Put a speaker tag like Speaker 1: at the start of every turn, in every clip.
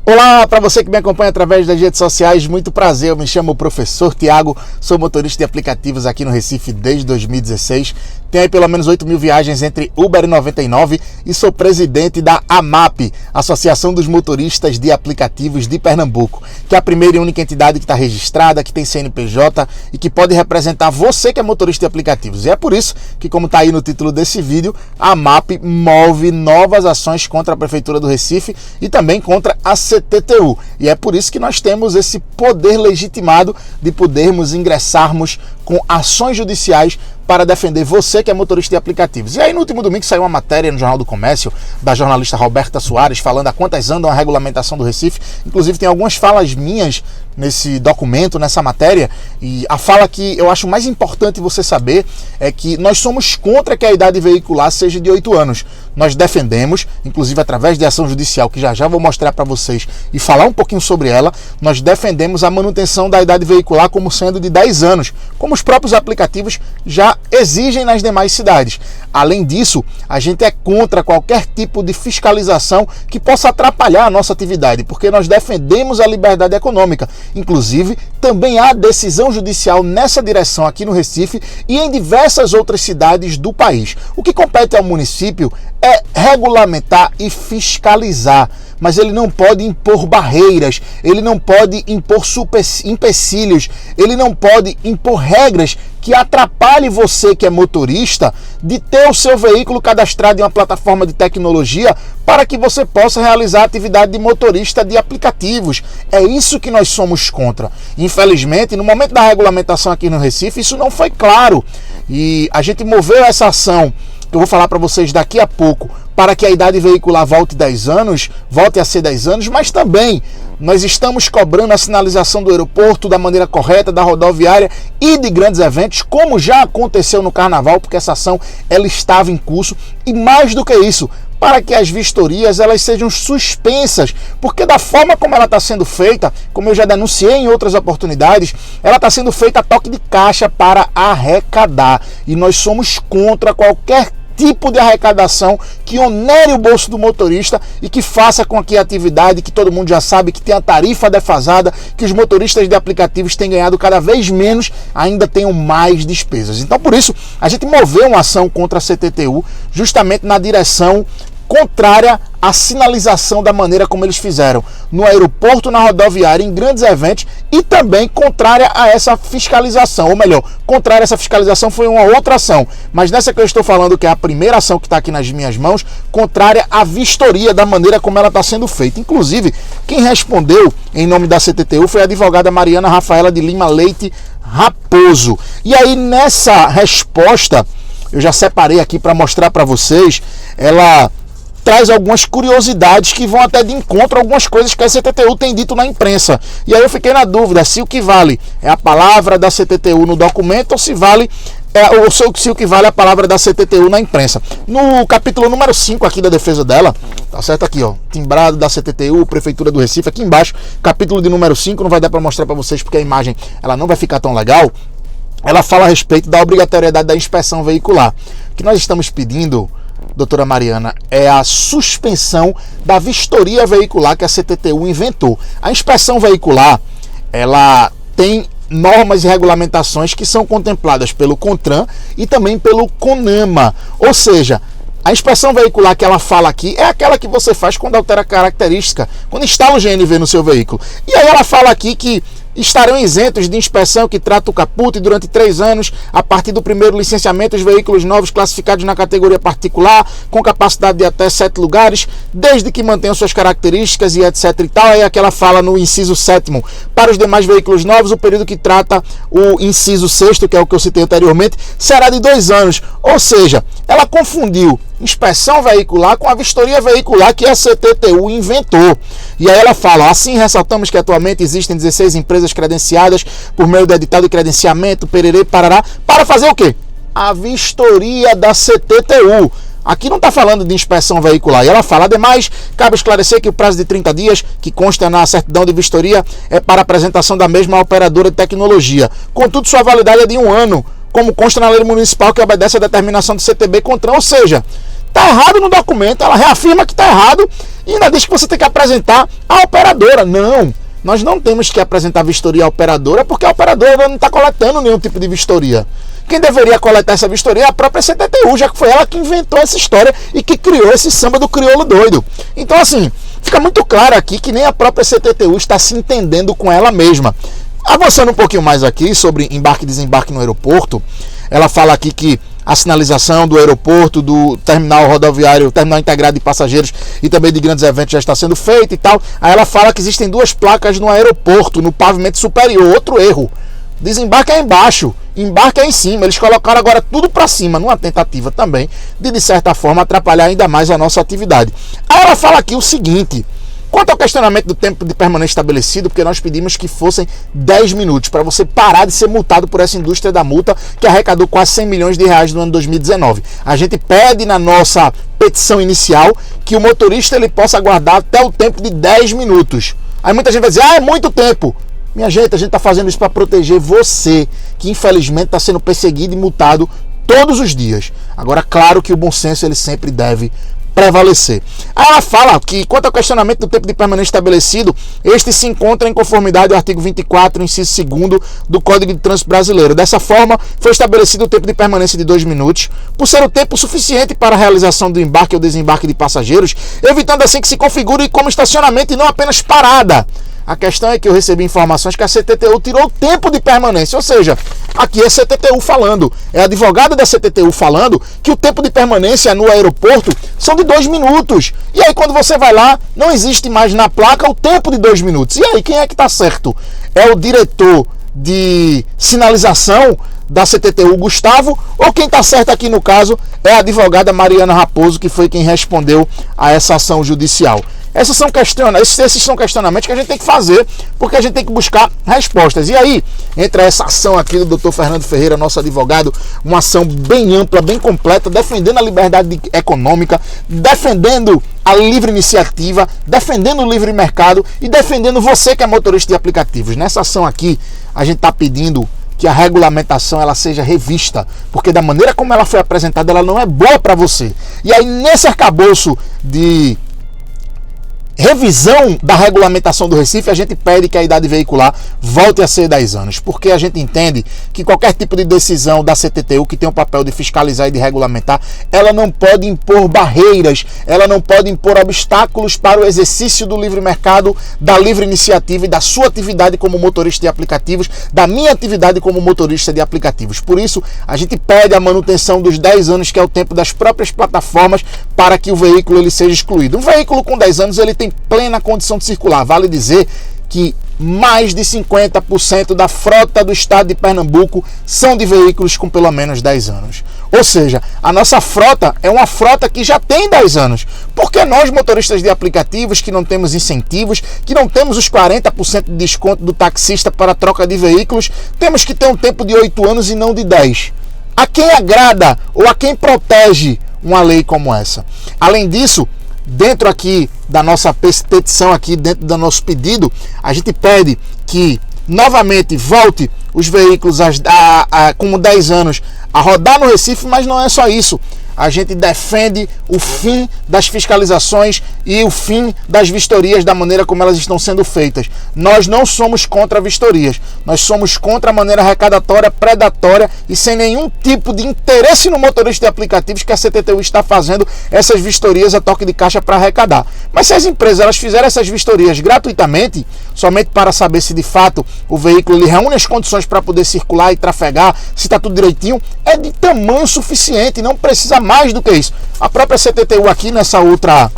Speaker 1: Olá, para você que me acompanha através das redes sociais, muito prazer, eu me chamo Professor Tiago, sou motorista de aplicativos aqui no Recife desde 2016, tenho aí pelo menos 8 mil viagens entre Uber e 99 e sou presidente da AMAP, Associação dos Motoristas de Aplicativos de Pernambuco, que é a primeira e única entidade que está registrada, que tem CNPJ e que pode representar você que é motorista de aplicativos. E é por isso que, como está aí no título desse vídeo, a AMAP move novas ações contra a Prefeitura do Recife e também contra a CTTU. E é por isso que nós temos esse poder legitimado de podermos ingressarmos com ações judiciais para defender você que é motorista de aplicativos. E aí no último domingo saiu uma matéria no Jornal do Comércio da jornalista Roberta Soares falando a quantas andam a regulamentação do Recife. Inclusive tem algumas falas minhas nesse documento, nessa matéria, e a fala que eu acho mais importante você saber é que nós somos contra que a idade veicular seja de 8 anos. Nós defendemos, inclusive através de ação judicial, que já vou mostrar para vocês e falar um pouquinho sobre ela, nós defendemos a manutenção da idade veicular como sendo de 10 anos, como os próprios aplicativos já exigem nas demais cidades. Além disso, a gente é contra qualquer tipo de fiscalização que possa atrapalhar a nossa atividade, porque nós defendemos a liberdade econômica. Inclusive, também há decisão judicial nessa direção aqui no Recife e em diversas outras cidades do país. O que compete ao município é regulamentar e fiscalizar, mas ele não pode impor barreiras, ele não pode impor empecilhos, ele não pode impor regras que atrapalhe você que é motorista de ter o seu veículo cadastrado em uma plataforma de tecnologia para que você possa realizar a atividade de motorista de aplicativos. É isso que nós somos contra. Infelizmente, no momento da regulamentação aqui no Recife, isso não foi claro. E a gente moveu essa ação, que eu vou falar para vocês daqui a pouco, para que a idade veicular volte a ser 10 anos, mas também nós estamos cobrando a sinalização do aeroporto da maneira correta, da rodoviária e de grandes eventos, como já aconteceu no Carnaval, porque essa ação ela estava em curso, e mais do que isso, para que as vistorias elas sejam suspensas, porque da forma como ela está sendo feita, como eu já denunciei em outras oportunidades, ela está sendo feita a toque de caixa para arrecadar, e nós somos contra qualquer tipo de arrecadação que onere o bolso do motorista e que faça com que a atividade, que todo mundo já sabe que tem a tarifa defasada, que os motoristas de aplicativos têm ganhado cada vez menos, ainda tenham mais despesas. Então por isso a gente moveu uma ação contra a CTTU justamente na direção contrária à sinalização da maneira como eles fizeram no aeroporto, na rodoviária, em grandes eventos, e também contrária a essa fiscalização, ou melhor, contrária a essa fiscalização foi uma outra ação, mas nessa que eu estou falando, que é a primeira ação que está aqui nas minhas mãos, contrária à vistoria da maneira como ela está sendo feita. Inclusive, quem respondeu em nome da CTTU foi a advogada Mariana Rafaela de Lima Leite Raposo. E aí nessa resposta, eu já separei aqui para mostrar para vocês, ela traz algumas curiosidades que vão até de encontro a algumas coisas que a CTTU tem dito na imprensa. E aí eu fiquei na dúvida se o que vale é a palavra da CTTU no documento ou se o que vale é a palavra da CTTU na imprensa. No capítulo número 5 aqui da defesa dela, tá certo aqui, ó, timbrado da CTTU, Prefeitura do Recife, aqui embaixo, capítulo de número 5, não vai dar para mostrar para vocês porque a imagem ela não vai ficar tão legal. Ela fala a respeito da obrigatoriedade da inspeção veicular. O que nós estamos pedindo, doutora Mariana, é a suspensão da vistoria veicular que a CTTU inventou. A inspeção veicular, ela tem normas e regulamentações que são contempladas pelo CONTRAN e também pelo CONAMA. Ou seja, a inspeção veicular que ela fala aqui é aquela que você faz quando altera a característica, quando instala o GNV no seu veículo. E aí ela fala aqui que estarão isentos de inspeção que trata o caput durante 3 anos, a partir do primeiro licenciamento, os veículos novos classificados na categoria particular, com capacidade de até 7 lugares, desde que mantenham suas características e etc e tal. Aí aquela fala no inciso 7º, para os demais veículos novos, o período que trata o inciso 6º, que é o que eu citei anteriormente, será de 2 anos. Ou seja, ela confundiu inspeção veicular com a vistoria veicular que a CTTU inventou. E aí ela fala, assim ressaltamos que atualmente existem 16 empresas credenciadas por meio do edital de credenciamento, pererê, parará, para fazer o quê? A vistoria da CTTU. Aqui não está falando de inspeção veicular. E ela fala, ademais, cabe esclarecer que o prazo de 30 dias, que consta na certidão de vistoria, é para apresentação da mesma operadora de tecnologia. Contudo, sua validade é de 1 ano, como consta na lei municipal que obedece à determinação do CTB CONTRAN. Ou seja, está errado no documento, ela reafirma que está errado, E ainda diz que você tem que apresentar a operadora. Não, nós não temos que apresentar vistoria à operadora, porque a operadora não está coletando nenhum tipo de vistoria. Quem deveria coletar essa vistoria é a própria CTTU, já que foi ela que inventou essa história e que criou esse samba do crioulo doido. Então, assim, fica muito claro aqui que nem a própria CTTU está se entendendo com ela mesma. Avançando um pouquinho mais aqui sobre embarque e desembarque no aeroporto, ela fala aqui que a sinalização do aeroporto, do terminal rodoviário, terminal integrado de passageiros e também de grandes eventos já está sendo feita e tal. Aí ela fala que existem 2 placas no aeroporto, no pavimento superior. Outro erro. Desembarque é embaixo, embarque é em cima. Eles colocaram agora tudo para cima, numa tentativa também de certa forma, atrapalhar ainda mais a nossa atividade. Aí ela fala aqui o seguinte: quanto ao questionamento do tempo de permanência estabelecido, porque nós pedimos que fossem 10 minutos, para você parar de ser multado por essa indústria da multa que arrecadou quase 100 milhões de reais no ano 2019. A gente pede na nossa petição inicial que o motorista ele possa aguardar até o tempo de 10 minutos. Aí muita gente vai dizer, é muito tempo. Minha gente, a gente está fazendo isso para proteger você, que infelizmente está sendo perseguido e multado todos os dias. Agora, claro que o bom senso ele sempre deve prevalecer. Ela fala que, quanto ao questionamento do tempo de permanência estabelecido, este se encontra em conformidade ao artigo 24, inciso 2º do Código de Trânsito Brasileiro. Dessa forma, foi estabelecido o tempo de permanência de 2 minutos, por ser o tempo suficiente para a realização do embarque ou desembarque de passageiros, evitando assim que se configure como estacionamento e não apenas parada. A questão é que eu recebi informações que a CTTU tirou o tempo de permanência, ou seja, aqui é a CTTU falando, é a advogada da CTTU falando que o tempo de permanência no aeroporto são de 2 minutos. E aí quando você vai lá, não existe mais na placa o tempo de 2 minutos. E aí quem é que está certo? É o diretor de sinalização da CTTU, Gustavo, ou quem está certo aqui no caso é a advogada Mariana Raposo, que foi quem respondeu a essa ação judicial? Esses são questionamentos que a gente tem que fazer, porque a gente tem que buscar respostas. E aí, entra essa ação aqui do Dr. Fernando Ferreira, nosso advogado, uma ação bem ampla, bem completa, defendendo a liberdade econômica, defendendo a livre iniciativa, defendendo o livre mercado e defendendo você que é motorista de aplicativos. Nessa ação aqui, a gente está pedindo que a regulamentação ela seja revista, porque da maneira como ela foi apresentada, ela não é boa para você. E aí, nesse arcabouço de revisão da regulamentação do Recife, a gente pede que a idade veicular volte a ser 10 anos, porque a gente entende que qualquer tipo de decisão da CTTU, que tem o papel de fiscalizar e de regulamentar, ela não pode impor barreiras, ela não pode impor obstáculos para o exercício do livre mercado, da livre iniciativa e da sua atividade como motorista de aplicativos, da minha atividade como motorista de aplicativos. Por isso, a gente pede a manutenção dos 10 anos, que é o tempo das próprias plataformas, para que o veículo ele seja excluído. Um veículo com 10 anos, ele tem plena condição de circular. Vale dizer que mais de 50% da frota do estado de Pernambuco são de veículos com pelo menos 10 anos. Ou seja, a nossa frota é uma frota que já tem 10 anos. Porque nós, motoristas de aplicativos, que não temos incentivos, que não temos os 40% de desconto do taxista para a troca de veículos, temos que ter um tempo de 8 anos e não de 10. A quem agrada ou a quem protege uma lei como essa? Além disso, dentro aqui da nossa petição, aqui dentro do nosso pedido, a gente pede que novamente volte os veículos como 10 anos a rodar no Recife, mas não é só isso. A gente defende o fim das fiscalizações e o fim das vistorias da maneira como elas estão sendo feitas. Nós não somos contra vistorias, nós somos contra a maneira arrecadatória, predatória e sem nenhum tipo de interesse no motorista de aplicativos que a CTTU está fazendo essas vistorias a toque de caixa para arrecadar. Mas se as empresas elas fizerem essas vistorias gratuitamente, somente para saber se de fato o veículo ele reúne as condições para poder circular e trafegar, se está tudo direitinho, é de tamanho suficiente, não precisa mais do que isso. A própria CTTU aqui nessa outra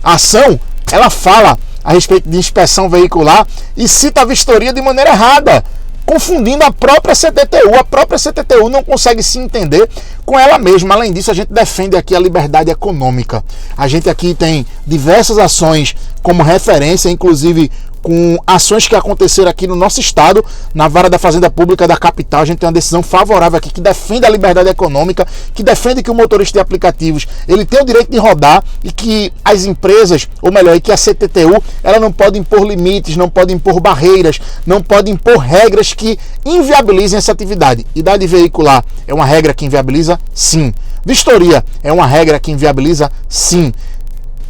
Speaker 1: ação, ela fala a respeito de inspeção veicular e cita a vistoria de maneira errada, confundindo a própria CTTU. A própria CTTU não consegue se entender com ela mesma. Além disso, a gente defende aqui a liberdade econômica. A gente aqui tem diversas ações como referência, inclusive com ações que aconteceram aqui no nosso estado, na vara da Fazenda Pública da capital. A gente tem uma decisão favorável aqui que defende a liberdade econômica, que defende que o motorista de aplicativos ele tem o direito de rodar e que as empresas, ou melhor, que a CTTU ela não pode impor limites, não pode impor barreiras, não pode impor regras que inviabilizem essa atividade. Idade veicular é uma regra que inviabiliza? Sim. Vistoria é uma regra que inviabiliza? Sim.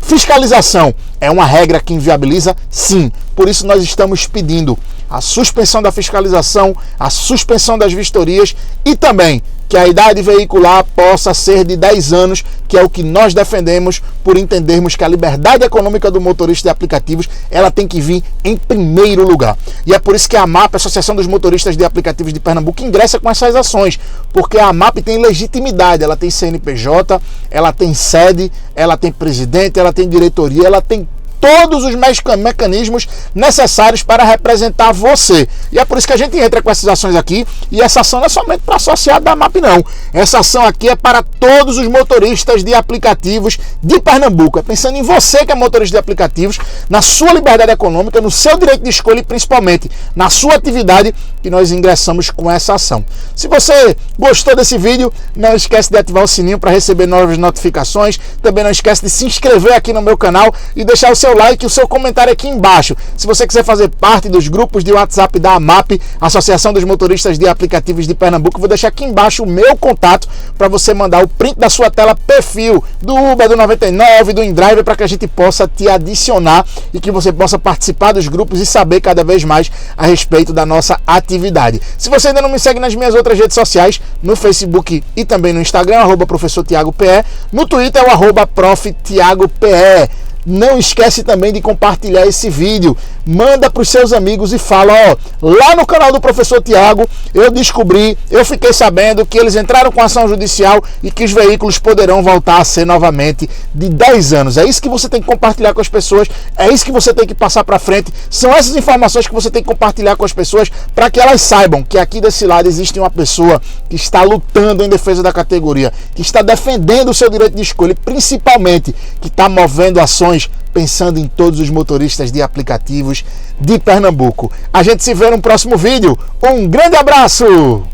Speaker 1: Fiscalização é uma regra que inviabiliza? Sim. Por isso nós estamos pedindo a suspensão da fiscalização, a suspensão das vistorias e também que a idade veicular possa ser de 10 anos, que é o que nós defendemos, por entendermos que a liberdade econômica do motorista de aplicativos, ela tem que vir em primeiro lugar. E é por isso que a AMAP, a Associação dos Motoristas de Aplicativos de Pernambuco, ingressa com essas ações, porque a AMAP tem legitimidade, ela tem CNPJ, ela tem sede, ela tem presidente, ela tem diretoria, ela tem todos os mecanismos necessários para representar você. E é por isso que a gente entra com essas ações aqui, e essa ação não é somente para associado da AMAP não. Essa ação aqui é para todos os motoristas de aplicativos de Pernambuco. É pensando em você que é motorista de aplicativos, na sua liberdade econômica, no seu direito de escolha e principalmente na sua atividade, que nós ingressamos com essa ação. Se você gostou desse vídeo, não esquece de ativar o sininho para receber novas notificações. Também não esquece de se inscrever aqui no meu canal e deixar o seu like e o seu comentário aqui embaixo. Se você quiser fazer parte dos grupos de WhatsApp da AMAP, Associação dos Motoristas de Aplicativos de Pernambuco, vou deixar aqui embaixo o meu contato para você mandar o print da sua tela perfil do Uber, do 99, do InDrive, para que a gente possa te adicionar e que você possa participar dos grupos e saber cada vez mais a respeito da nossa atividade. Se você ainda não me segue nas minhas outras redes sociais, no Facebook e também no Instagram, @professor Tiago PE, no Twitter é o @prof Tiago PE. Não esquece também de compartilhar esse vídeo, manda para os seus amigos e fala, lá no canal do Professor Tiago, eu fiquei sabendo que eles entraram com ação judicial e que os veículos poderão voltar a ser novamente de 10 anos. É isso que você tem que compartilhar com as pessoas, é isso que você tem que passar para frente, são essas informações que você tem que compartilhar com as pessoas para que elas saibam que aqui desse lado existe uma pessoa que está lutando em defesa da categoria, que está defendendo o seu direito de escolha e principalmente que está movendo ações pensando em todos os motoristas de aplicativos de Pernambuco. A gente se vê no próximo vídeo. Um grande abraço!